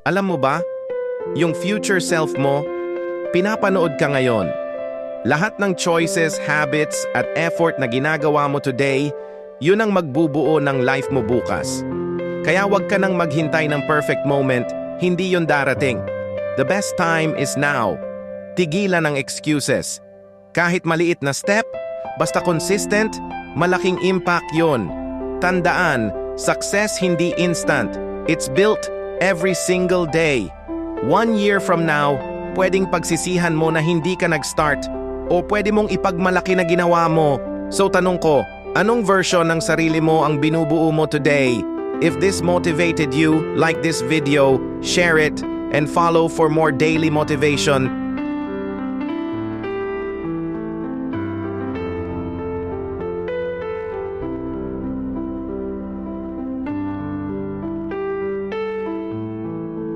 Alam mo ba, yung future self mo, pinapanood ka ngayon. Lahat ng choices, habits, at effort na ginagawa mo today, yun ang magbubuo ng life mo bukas. Kaya wag ka nang maghintay ng perfect moment, hindi yun darating. The best time is now. Tigilan ang excuses. Kahit maliit na step, basta consistent, malaking impact yun. Tandaan, success hindi instant. It's built every single day. 1 year from now, pwedeng pagsisihan mo na hindi ka nag-start o pwede mong ipagmalaki na ginawa mo. So tanong ko, anong version ng sarili mo ang binubuo mo today? If this motivated you, like this video, share it, and follow for more daily motivation.